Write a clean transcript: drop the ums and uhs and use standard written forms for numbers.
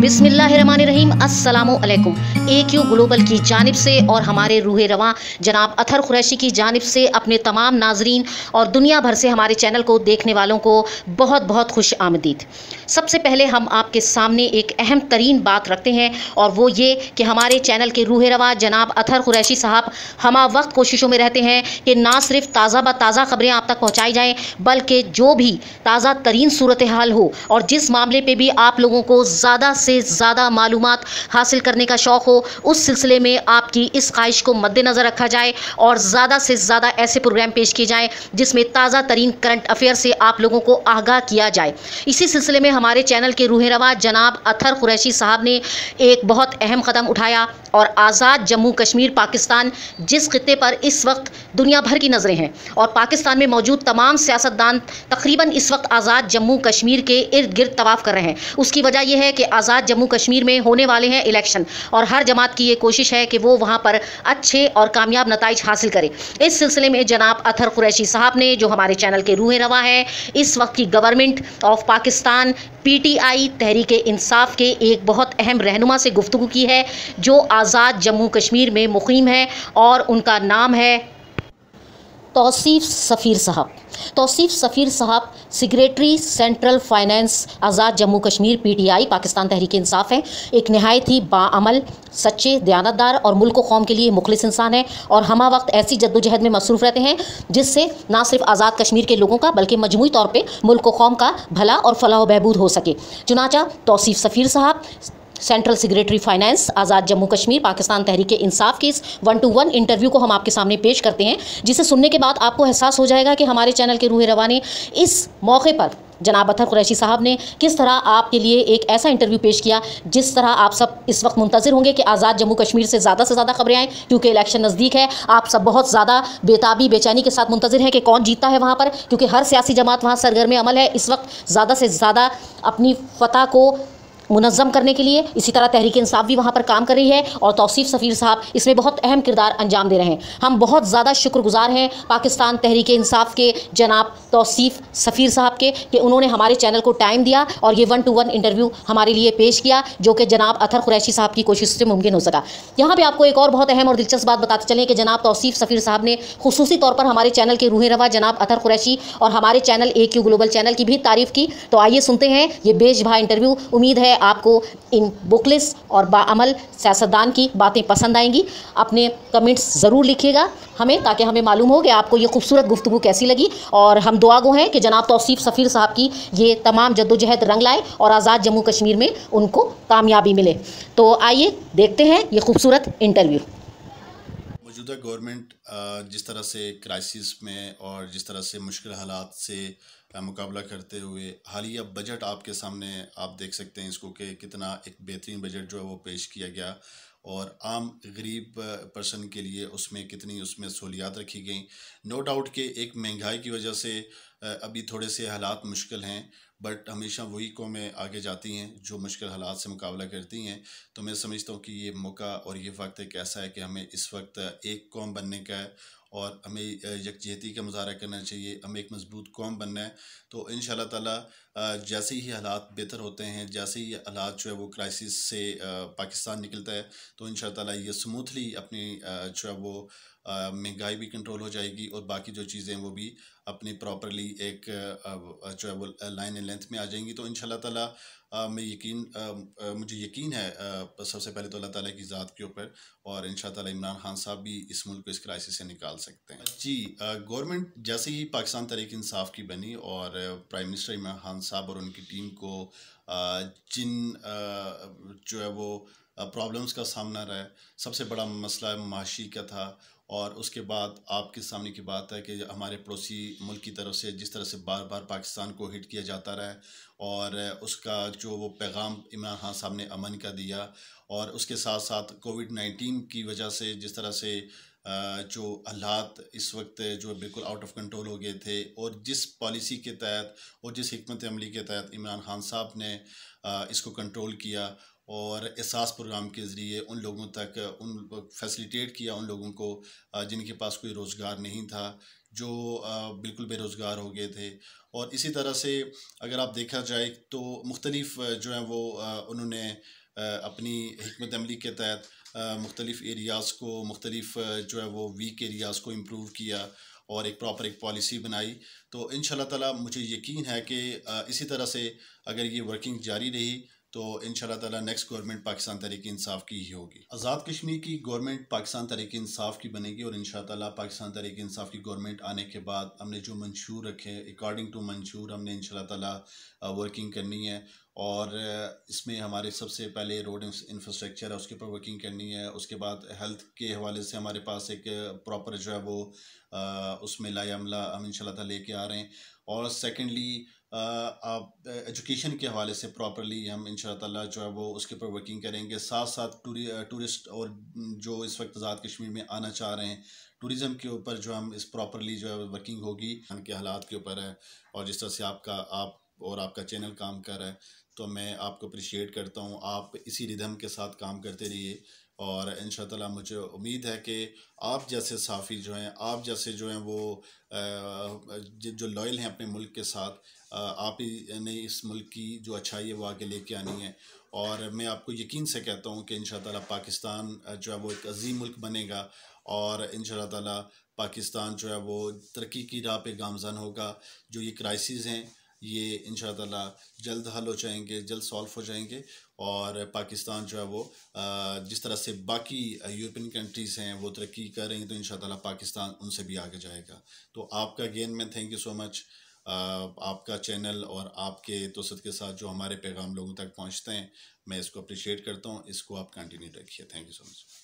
बिस्मिल्लाहिर्रहमानिर्रहीम, अस्सलामुअलैकुम। AQ global की जानिब से और हमारे रूहे रवां जनाब अतहर कुरैशी की जानिब से अपने तमाम नाजरीन और दुनिया भर से हमारे चैनल को देखने वालों को बहुत बहुत खुश आमदीद। सबसे पहले हम आपके सामने एक अहम तरीन बात रखते हैं और वो ये कि हमारे चैनल के रूहे रवां जनाब अतहर कुरैशी साहब हमा वक्त कोशिशों में रहते हैं कि ना सिर्फ ताज़ा ब ताज़ा खबरें आप तक पहुँचाई जाएँ, बल्कि जो भी ताज़ा तरीन सूरत हाल हो और जिस मामले पर भी आप लोगों को ज़्यादा से ज़्यादा मालूमात हासिल करने का शौक़ हो, उस सिलसिले में आपकी इस ख्वाहिश को मद्देनज़र रखा जाए और ज़्यादा से ज़्यादा ऐसे प्रोग्राम पेश किए जाएँ जिसमें ताज़ा तरीन करंट अफेयर से आप लोगों को आगाह किया जाए। इसी सिलसिले में हमारे चैनल के रूहे रवां जनाब अतहर कुरैशी साहब ने एक बहुत अहम कदम उठाया और आज़ाद जम्मू कश्मीर पाकिस्तान, जिस खित्ते पर इस वक्त दुनिया भर की नज़रें हैं और पाकिस्तान में मौजूद तमाम सियासतदान तकरीबन इस वक्त आज़ाद जम्मू कश्मीर के इर्द गिर्द तवाफ़ कर रहे हैं। उसकी वजह यह है कि आज़ाद जम्मू कश्मीर में होने वाले हैं इलेक्शन और हर जमात की ये कोशिश है कि वो वहाँ पर अच्छे और कामयाब नताइज हासिल करे। इस सिलसिले में जनाब अतहर कुरैशी साहब ने, जो हमारे चैनल के रूहे रवां हैं, इस वक्त की government of Pakistan PTI Tehreek Insaf के एक बहुत अहम रहनुमा से गुफ्तगू की है जो आज़ाद जम्मू कश्मीर में मुकीम है और उनका नाम है तौसीफ़ सफ़ीर साहब। तौसीफ़ सफ़ीर साहब सेक्रेटरी सेंट्रल फाइनेंस आज़ाद जम्मू कश्मीर PTI पाकिस्तान तहरीक इंसाफ हैं। एक नहायत ही बाअमल, सच्चे, दयानतदार और मुल्क व कौम के लिए मुखलिस इंसान है और हमा वक्त ऐसी जद्दोजहद में मसरूफ़ रहते हैं जिससे ना सिर्फ आज़ाद कश्मीर के लोगों का बल्कि मजमूई तौर पर मुल्क व कौम का भला और फलाह व बहबूद हो सके। चुनांचा तौसीफ़ सफ़ीर साहब सेंट्रल सेक्रेटरी फाइनेंस आज़ाद जम्मू कश्मीर पाकिस्तान तहरीक इंसाफ के इस 1-to-1 इंटरव्यू को हम आपके सामने पेश करते हैं, जिसे सुनने के बाद आपको एहसास हो जाएगा कि हमारे चैनल के रूहे रवां ने इस मौके पर जनाब अतहर कुरैशी साहब ने किस तरह आपके लिए एक ऐसा इंटरव्यू पेश किया जिस तरह आप सब इस वक्त मुंतज़िर होंगे कि आज़ाद जम्मू कश्मीर से ज़्यादा खबरें आएँ, क्योंकि इलेक्शन नज़दीक है। आप सब बहुत ज़्यादा बेताबी बेचैनी के साथ मुंतज़िर हैं कि कौन जीतता है वहाँ पर, क्योंकि हर सियासी जमात वहाँ सरगर्म अमल है इस वक्त ज़्यादा से ज़्यादा अपनी फ़तह को मुनज़्ज़म करने के लिए। इसी तरह तहरीक इंसाफ भी वहाँ पर काम कर रही है और तौसीफ़ सफ़ीर साहब इसमें बहुत अहम किरदार अंजाम दे रहे हैं। हम बहुत ज़्यादा शुक्रगुज़ार हैं पाकिस्तान तहरीक इंसाफ के जनाब तौसीफ़ सफ़ीर साहब के कि उन्होंने हमारे चैनल को टाइम दिया और ये 1-to-1 इंटरव्यू हमारे लिए पेश किया, जो कि जनाब अतहर कुरैशी साहब की कोशिश से मुमकिन हो सका। यहाँ पर आपको एक और बहुत अहम और दिलचस्प बात बताते चलें कि जनाब तौसीफ़ सफ़ीर साहब ने खुसूसी तौर पर हमारे चैनल के रूहे रवां जनाब अतहर कुरैशी और हमारे चैनल AQ ग्लोबल चैनल की भी तारीफ़ की। तो आइए सुनते हैं ये बेशबहा इंटरव्यू। उम्मीद है आपको इन बुकलिस और बाअमल सियासतदान की बातें पसंद आएंगी। अपने कमेंट्स ज़रूर लिखिएगा हमें, ताकि हमें मालूम हो कि आपको ये खूबसूरत गुफ्तगू कैसी लगी और हम दुआगो हैं कि जनाब तौसीफ़ सफ़ीर साहब की ये तमाम जद्दोजहद रंग लाए और आज़ाद जम्मू कश्मीर में उनको कामयाबी मिले। तो आइए देखते हैं ये खूबसूरत इंटरव्यू। मौजूदा गवर्नमेंट जिस तरह से क्राइसिस में और जिस तरह से मुश्किल हालात से मुकाबला करते हुए हालिया बजट आपके सामने आप देख सकते हैं इसको कि कितना एक बेहतरीन बजट जो है वो पेश किया गया और आम गरीब पर्सन के लिए उसमें कितनी उसमें सहूलियात रखी गई। नो डाउट कि एक महंगाई की वजह से अभी थोड़े से हालात मुश्किल हैं, बट हमेशा वही कौमें आगे जाती हैं जो मुश्किल हालात से मुकाबला करती हैं। तो मैं समझता हूँ कि ये मौका और ये वक्त एक ऐसा है कि हमें इस वक्त एक कौम बनने का है और हमें यकजहती का मुजाहरा करना चाहिए। हमें एक मजबूत कौम बनना है। तो इंशाअल्लाह ताला जैसे ही हालात बेहतर होते हैं, जैसे ही हालात जो है वो क्राइसिस से पाकिस्तान निकलता है, तो इंशाअल्लाह ताला ये स्मूथली अपनी जो है वो महंगाई भी कंट्रोल हो जाएगी और बाकी जो चीज़ें वो भी अपनी प्रॉपरली एक जो है वो लाइन एंड लेंथ में आ जाएंगी। तो इंशाअल्लाह ताला मुझे यकीन है सबसे पहले तो अल्लाह ताला की ज़ात के ऊपर और इंशाअल्लाह ताला इमरान खान साहब भी इस मुल्क को इस क्राइसिस से निकाल सकते हैं। जी, गवर्नमेंट जैसे ही पाकिस्तान तहरीक इंसाफ की बनी और प्राइम मिनिस्टर इमरान खान साहब और उनकी टीम को जिन जो है वो प्रॉब्लम्स का सामना रहा है, सबसे बड़ा मसला माशी का था और उसके बाद आपके सामने की बात है कि हमारे पड़ोसी मुल्क की तरफ से जिस तरह से बार बार पाकिस्तान को हिट किया जाता रहा है और उसका जो वो पैगाम इमरान खान साहब ने अमन का दिया और उसके साथ साथ कोविड-19 की वजह से जिस तरह से जो हालात इस वक्त जो बिल्कुल आउट ऑफ कंट्रोल हो गए थे और जिस पॉलिसी के तहत और जिस हिकमत अमली के तहत इमरान खान साहब ने इसको कंट्रोल किया और एहसास प्रोग्राम के ज़रिए उन लोगों तक उन फैसिलिटेट किया उन लोगों को जिनके पास कोई रोज़गार नहीं था, जो बिल्कुल बेरोज़गार हो गए थे। और इसी तरह से अगर आप देखा जाए तो मुख्तलिफ़ जो है वो उन्होंने अपनी हिकमत अमली के तहत मुख्तलिफ़ एरियाज़ को मुख्तलिफ़ जो है वो वीक एरियाज़ को इम्प्रूव किया और एक प्रॉपर एक पॉलिसी बनाई। तो इंशाल्लाह ताला मुझे यकीन है कि इसी तरह से अगर ये वर्किंग जारी रही तो इंशाल्लाह ताला नेक्स्ट गवर्नमेंट पाकिस्तान तहरीक इंसाफ की ही होगी। आज़ाद कश्मीर की गवर्नमेंट पाकिस्तान तहरीक इंसाफ की बनेगी और इंशाल्लाह ताला पाकिस्तान तहरीक इंसाफ की गवर्नमेंट आने के बाद हमने जो मंशूर रखे अकॉर्डिंग टू मंशूर हमने इंशाल्लाह ताला वर्किंग करनी है। और इसमें हमारे सबसे पहले रोड इंफ्रास्ट्रक्चर है उसके ऊपर वर्किंग करनी है। उसके बाद हेल्थ के हवाले से हमारे पास एक प्रॉपर जो है वो उसमें लायामला हम इंशाल्लाह ताला लेके आ रहे हैं। और सेकेंडली आप एजुकेशन के हवाले से प्रॉपरली हम इंशाल्लाह ताला जो है वो उसके ऊपर वर्किंग करेंगे। साथ साथ टूरिस्ट और जो इस वक्त आज़ाद कश्मीर में आना चाह रहे हैं टूरिज़म के ऊपर जो हम इस प्रॉपरली जो है वर्किंग होगी उनके हालात के ऊपर है। और जिस तरह से आप और आपका चैनल काम कर रहा है तो मैं आपको अप्रिशिएट करता हूँ। आप इसी रिदम के साथ काम करते रहिए और इंशाअल्लाह ताला मुझे उम्मीद है कि आप जैसे साफ़ी जो हैं आप जैसे जो हैं वो जो लॉयल हैं अपने मुल्क के साथ आप ही ने इस मुल्क की जो अच्छाई है वो आगे लेके आनी है। और मैं आपको यकीन से कहता हूँ कि इंशाअल्लाह ताला पाकिस्तान जो है वो एक अजीम मुल्क बनेगा और इंशाअल्लाह ताला पाकिस्तान जो है वो तरक्की की राह पे गामज़न होगा। जो ये क्राइसिस हैं ये इंशाअल्लाह ताला जल्द हल हो जाएंगे, जल्द सॉल्व हो जाएंगे और पाकिस्तान जो है वो जिस तरह से बाकी यूरोपियन कंट्रीज़ हैं वो तरक्की कर रही हैं तो इंशाअल्लाह ताला पाकिस्तान उनसे भी आगे जाएगा। तो आपका अगेन मैं थैंक यू सो मच। आपका चैनल और आपके तोसत के साथ जो हमारे पैगाम लोगों तक पहुंचते हैं मैं इसको अप्रिशिएट करता हूं। इसको आप कंटिन्यू रखिए। Thank you so much.